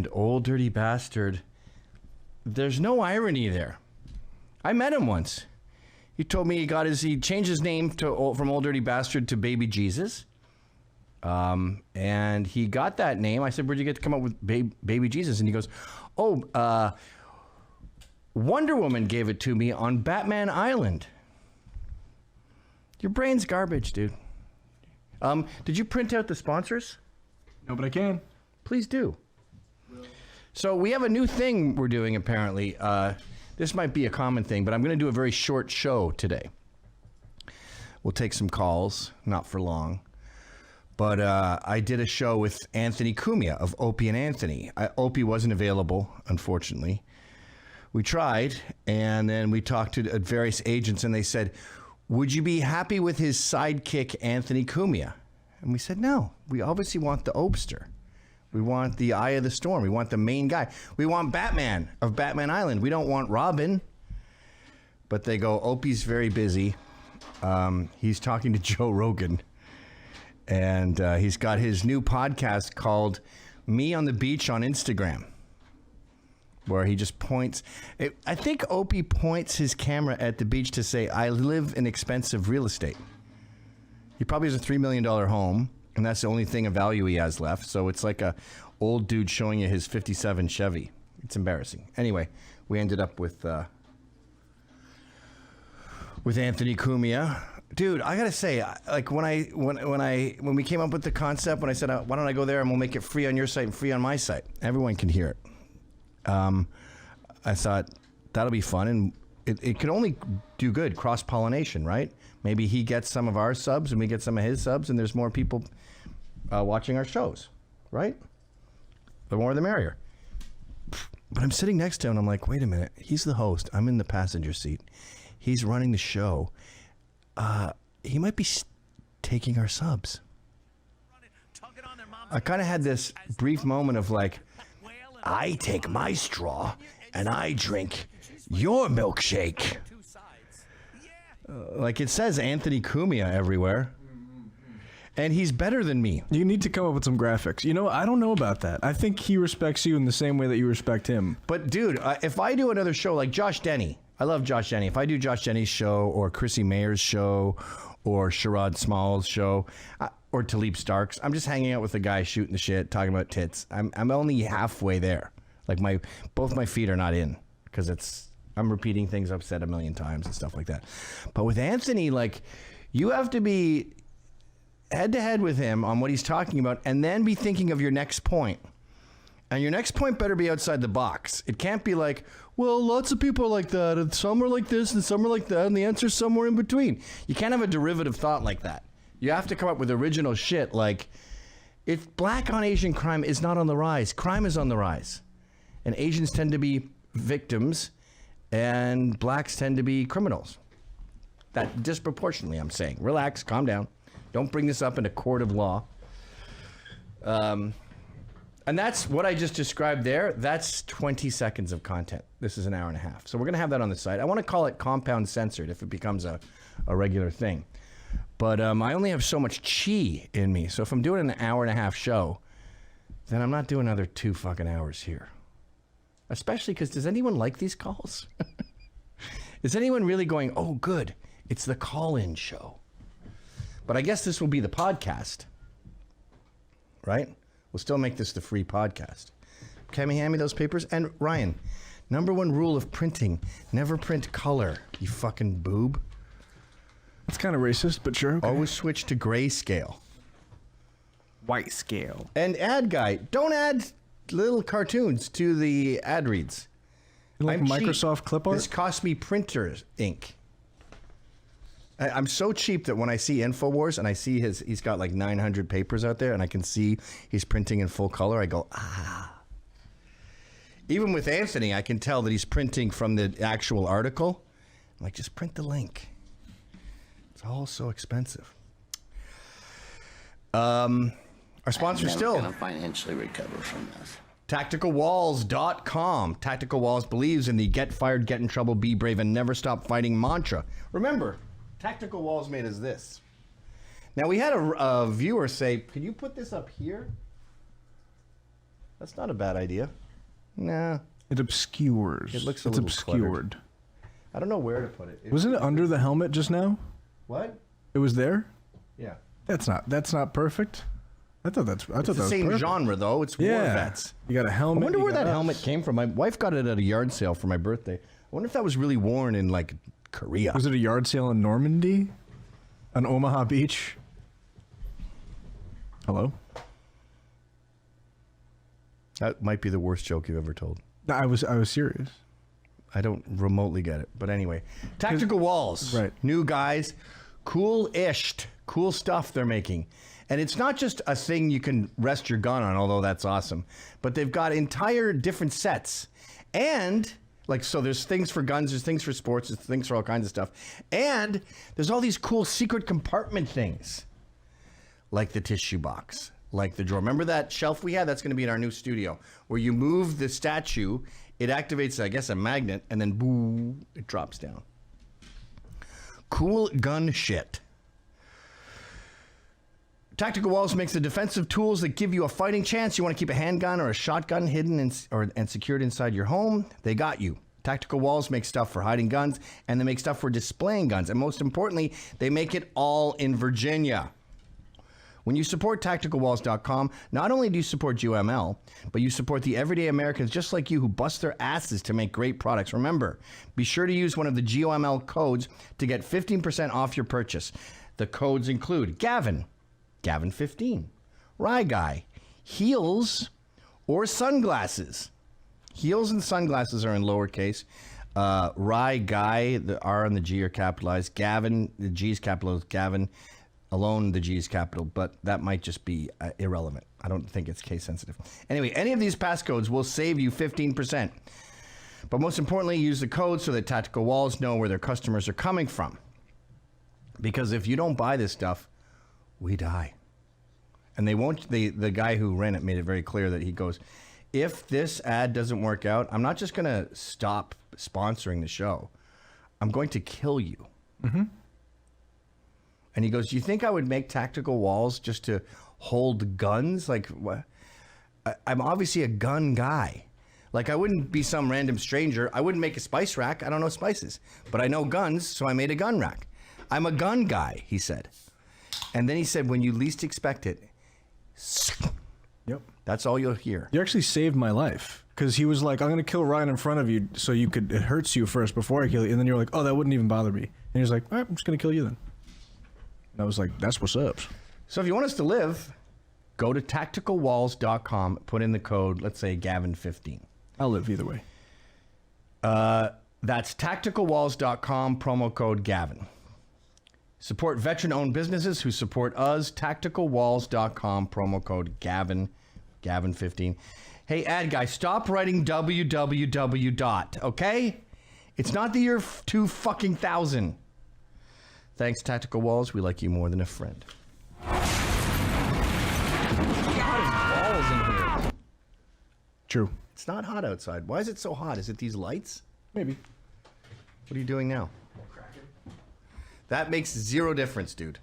And Old Dirty Bastard, there's no irony there. I met him once. He told me he changed his name from Old Dirty Bastard to Baby Jesus. And he got that name. I said, where'd you get to come up with Baby Jesus? And he goes, Wonder Woman gave it to me on Batman Island. Your brain's garbage, dude. Did you print out the sponsors? No, but I can. Please do. So we have a new thing we're doing, apparently. This might be a common thing, but I'm going to do a very short show today. We'll take some calls, not for long. But I did a show with Anthony Cumia of Opie and Anthony. Opie wasn't available, unfortunately. We tried, and then we talked to various agents, and they said, would you be happy with his sidekick, Anthony Cumia? And we said, no. We obviously want the Opster. We want the Eye of the Storm. We want the main guy. We want Batman of Batman Island. We don't want Robin. But they go, Opie's very busy. He's talking to Joe Rogan. And he's got his new podcast called Me on the Beach on Instagram, where he just points. I think Opie points his camera at the beach to say, I live in expensive real estate. He probably has a $3 million home, and that's the only thing of value he has left. So it's like a old dude showing you his 57 Chevy. It's embarrassing. Anyway, we ended up with Anthony Cumia. Dude, I gotta say, like when we came up with the concept, when I said, why don't I go there and we'll make it free on your site and free on my site, everyone can hear it. I thought that'll be fun, and it could only do good, cross-pollination, right? Maybe he gets some of our subs and we get some of his subs, and there's more people watching our shows, right? The more the merrier. But I'm sitting next to him and I'm like, wait a minute, he's the host, I'm in the passenger seat, he's running the show. He might be taking our subs. I kind of had this brief moment of like, I take my straw and I drink your milkshake. Like it says Anthony Cumia everywhere. And he's better than me. You need to come up with some graphics. You know, I don't know about that. I think he respects you in the same way that you respect him. But dude, if I do another show like Josh Denny, I love Josh Denny. If I do Josh Denny's show or Chrissy Mayer's show or Sherrod Small's show or Talib Starks, I'm just hanging out with the guy shooting the shit, talking about tits. I'm only halfway there. Like both my feet are not in because I'm repeating things I've said a million times and stuff like that. But with Anthony, like you have to be head to head with him on what he's talking about and then be thinking of your next point. And your next point better be outside the box. It can't be like, well, lots of people are like that, and some are like this, and some are like that, and the answer's somewhere in between. You can't have a derivative thought like that. You have to come up with original shit like, if black on Asian crime is not on the rise, crime is on the rise. And Asians tend to be victims, and blacks tend to be criminals. That disproportionately, I'm saying. Relax, calm down. Don't bring this up in a court of law. And that's what I just described there. That's 20 seconds of content. This is an hour and a half. So we're going to have that on the site. I want to call it compound censored if it becomes a regular thing. But I only have so much chi in me. So if I'm doing an hour and a half show, then I'm not doing another 2 fucking hours here. Especially because does anyone like these calls? Is anyone really going, oh, good, it's the call-in show? But I guess this will be the podcast, right? We'll still make this the free podcast. Can you hand me those papers? And Ryan, #1 rule of printing, never print color, you fucking boob. That's kind of racist, but sure. Okay. Always switch to grayscale. White scale. And ad guy, don't add little cartoons to the ad reads. Like Microsoft clip art? This cost me printer's ink. I'm so cheap that when I see InfoWars and I see he's got like 900 papers out there and I can see he's printing in full color, I go, ah. Even with Anthony, I can tell that he's printing from the actual article. I'm like, just print the link. It's all so expensive. Our sponsor still. I'm going to financially recover from this. TacticalWalls.com. Tactical Walls believes in the get fired, get in trouble, be brave, and never stop fighting mantra. Remember, Tactical Walls made us this. Now, we had a viewer say, can you put this up here? That's not a bad idea. Nah. It obscures. It looks a it's little obscured. I don't know where to put it. Wasn't it under the helmet just now? What? It was there? Yeah. That's not perfect. I thought that It's the was same perfect. genre, though. It's war vets. You got a I helmet. wonder you where got that us. helmet came from. My wife got it at a yard sale for my birthday. I wonder if that was really worn in, like, Korea. Was it a yard sale in Normandy? On Omaha Beach? Hello? That might be the worst joke you've ever told. I was serious. I don't remotely get it. But anyway, Tactical Walls. Right. New guys. Cool-ish. Cool stuff they're making. And it's not just a thing you can rest your gun on, although that's awesome. But they've got entire different sets. And, like, so there's things for guns, there's things for sports, there's things for all kinds of stuff. And there's all these cool secret compartment things. Like the tissue box. Like the drawer. Remember that shelf we had? That's going to be in our new studio. Where you move the statue, it activates, I guess, a magnet, and then boo, it drops down. Cool gun shit. Tactical Walls makes the defensive tools that give you a fighting chance. You want to keep a handgun or a shotgun hidden and secured inside your home? They got you. Tactical Walls make stuff for hiding guns, and they make stuff for displaying guns. And most importantly, they make it all in Virginia. When you support TacticalWalls.com, not only do you support GOML, but you support the everyday Americans just like you who bust their asses to make great products. Remember, be sure to use one of the GOML codes to get 15% off your purchase. The codes include Gavin 15, Rye Guy, Heels, or Sunglasses. Heels and sunglasses are in lowercase. Rye Guy, the R and the G are capitalized. Gavin, the G is capitalized. Gavin alone, the G is capital, but that might just be irrelevant. I don't think it's case sensitive. Anyway, any of these passcodes will save you 15%. But most importantly, use the code so that Tactical Walls know where their customers are coming from. Because if you don't buy this stuff, we die. And they won't, the guy who ran it made it very clear that he goes, if this ad doesn't work out, I'm not just going to stop sponsoring the show. I'm going to kill you. Mm-hmm. And he goes, do you think I would make Tactical Walls just to hold guns? Like, what? I'm obviously a gun guy. Like, I wouldn't be some random stranger. I wouldn't make a spice rack. I don't know spices. But I know guns, so I made a gun rack. I'm a gun guy, he said. And then he said, when you least expect it, Yep. that's all you'll hear. You actually saved my life. Because he was like, I'm going to kill Ryan in front of you so it hurts you first before I kill you. And then you're like, oh, that wouldn't even bother me. And he was like, all right, I'm just going to kill you then. And I was like, that's what's up. So if you want us to live, go to tacticalwalls.com, put in the code, let's say Gavin15. I'll live either way. That's tacticalwalls.com, promo code Gavin. Support veteran-owned businesses who support us. Tacticalwalls.com, promo code Gavin, Gavin15. Hey, ad guy, stop writing www. Okay? It's not the year 2000. Thanks, Tactical Walls. We like you more than a friend. Hot as balls in here. True. It's not hot outside. Why is it so hot? Is it these lights? Maybe. What are you doing now? That makes zero difference, dude.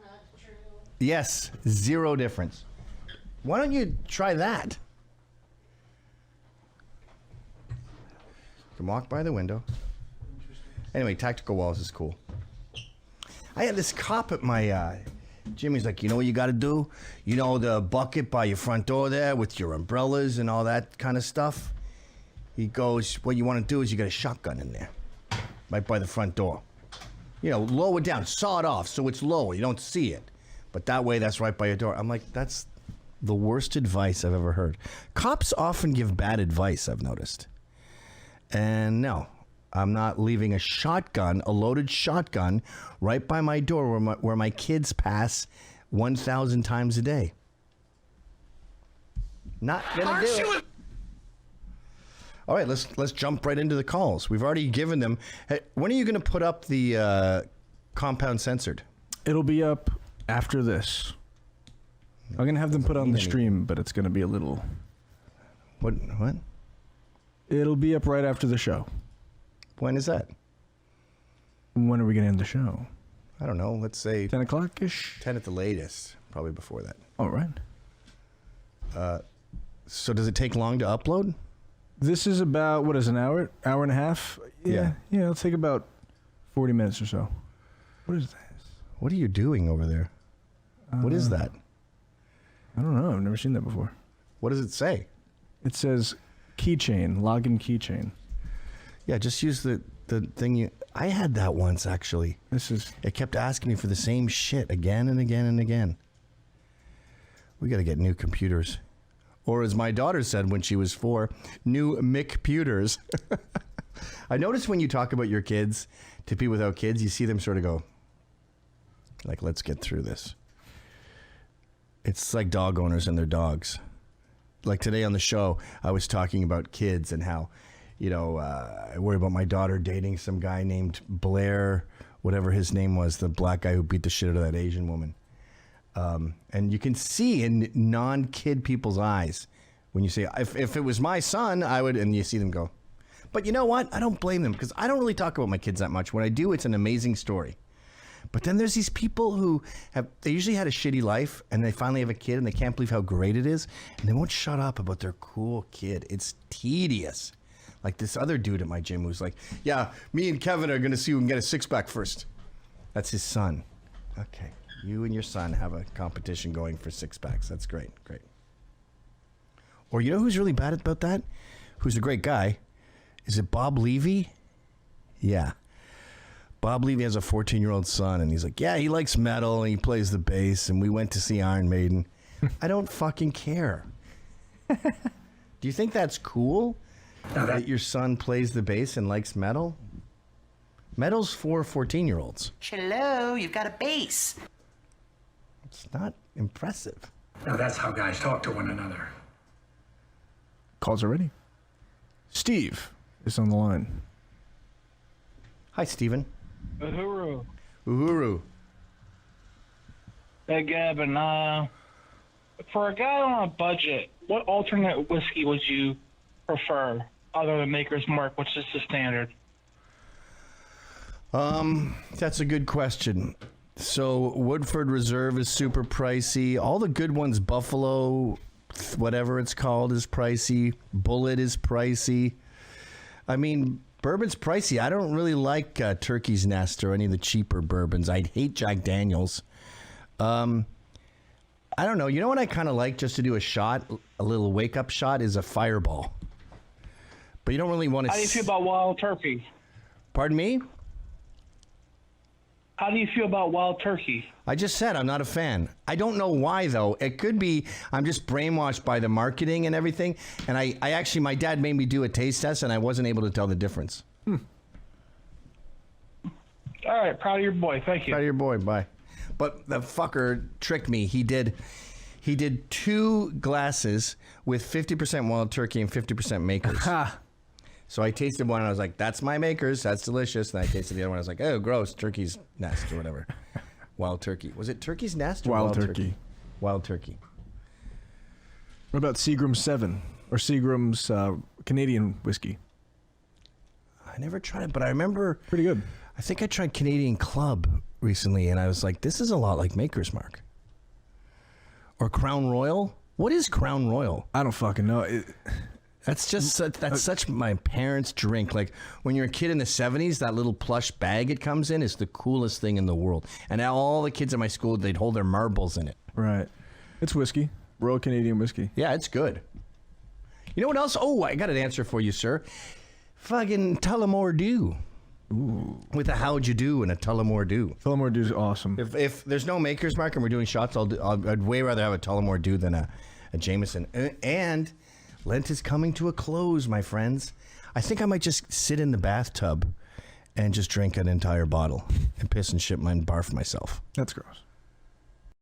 Not true. Yes, zero difference. Why don't you try that? You can walk by the window. Anyway, Tactical Walls is cool. I had this cop at my Jimmy's like, you know what you got to do? You know the bucket by your front door there with your umbrellas and all that kind of stuff? He goes, what you want to do is you got a shotgun in there, right by the front door. You know, lower down, saw it off so it's lower. You don't see it. But that way, that's right by your door. I'm like, that's the worst advice I've ever heard. Cops often give bad advice, I've noticed. And no, I'm not leaving a shotgun, a loaded shotgun, right by my door where my kids pass 1,000 times a day. Not gonna do it. All right, let's jump right into the calls. We've already given them. Hey, when are you going to put up the compound censored? It'll be up after this. I'm going to have them put on the stream, but it's going to be a little... What? It'll be up right after the show. When is that? When are we going to end the show? I don't know. Let's say 10 o'clock-ish? 10 at the latest. Probably before that. All right. So does it take long to upload? This is about, what is an hour and a half? Yeah, it'll take about 40 minutes or so. What is that? What are you doing over there? What is that? I don't know. I've never seen that before. What does it say? It says keychain, login keychain. Yeah, just use the thing you... I had that once, actually. It kept asking me for the same shit again and again and again. We got to get new computers. Or as my daughter said when she was 4, new McPuters. I noticed when you talk about your kids to people without kids, you see them sort of go, like, let's get through this. It's like dog owners and their dogs. Like today on the show, I was talking about kids and how, I worry about my daughter dating some guy named Blair, whatever his name was, the black guy who beat the shit out of that Asian woman. And you can see in non-kid people's eyes when you say, if it was my son, I would, and you see them go. But you know what? I don't blame them because I don't really talk about my kids that much. When I do, it's an amazing story. But then there's these people who they usually had a shitty life and they finally have a kid and they can't believe how great it is. And they won't shut up about their cool kid. It's tedious. Like this other dude at my gym who's like, yeah, me and Kevin are going to see who can get a 6-pack first. That's his son. Okay. You and your son have a competition going for 6-packs. That's great. Great. Or you know who's really bad about that? Who's a great guy? Is it Bob Levy? Yeah. Bob Levy has a 14-year-old son, and he's like, yeah, he likes metal, and he plays the bass, and we went to see Iron Maiden. I don't fucking care. Do you think that's cool? That your son plays the bass and likes metal? Metal's for 14-year-olds. Hello, you've got a bass. It's not impressive. Now that's how guys talk to one another. Calls already. Steve is on the line. Hi, Steven. Uhuru. Uhuru. Hey, Gavin, for a guy on a budget, what alternate whiskey would you prefer other than Maker's Mark, which is the standard? That's a good question. So Woodford Reserve is super pricey. All the good ones, Buffalo, whatever it's called, is pricey. Bullet is pricey. I mean, bourbon's pricey. I don't really like Turkey's Nest or any of the cheaper bourbons. I hate Jack Daniels. I don't know. You know what I kind of like just to do a shot, a little wake-up shot, is a Fireball. But you don't really want to... How do you feel about Wild Turkey? Pardon me? How do you feel about Wild Turkey? I just said I'm not a fan. I don't know why, though. It could be I'm just brainwashed by the marketing and everything. And I actually, my dad made me do a taste test, and I wasn't able to tell the difference. All right, proud of your boy. Thank you. Proud of your boy. Bye. But the fucker tricked me. He did 2 glasses with 50% Wild Turkey and 50% Makers. So I tasted one and I was like, that's my Makers. That's delicious. And I tasted the other one. I was like, oh, gross. Turkey's Nest or whatever. Wild Turkey. Was it Turkey's Nest or Wild Turkey? Wild Turkey. What about Seagram's 7 or Seagram's Canadian whiskey? I never tried it, but I remember. Pretty good. I think I tried Canadian Club recently and I was like, this is a lot like Maker's Mark. Or Crown Royal. What is Crown Royal? I don't fucking know. That's just such my parents' drink. Like when you're a kid in the 70s, that little plush bag it comes in is the coolest thing in the world. And now all the kids at my school, they'd hold their marbles in it. Right. It's whiskey. Royal Canadian whiskey. Yeah, it's good. You know what else? Oh, I got an answer for you, sir. Fucking Tullamore Dew. Ooh. With a how'd you do and a Tullamore Dew. Tullamore Dew is awesome. If there's no Maker's Mark and we're doing shots, I'd way rather have a Tullamore Dew than a Jameson. And Lent is coming to a close, my friends. I think I might just sit in the bathtub and just drink an entire bottle and piss and shit and barf myself. That's gross.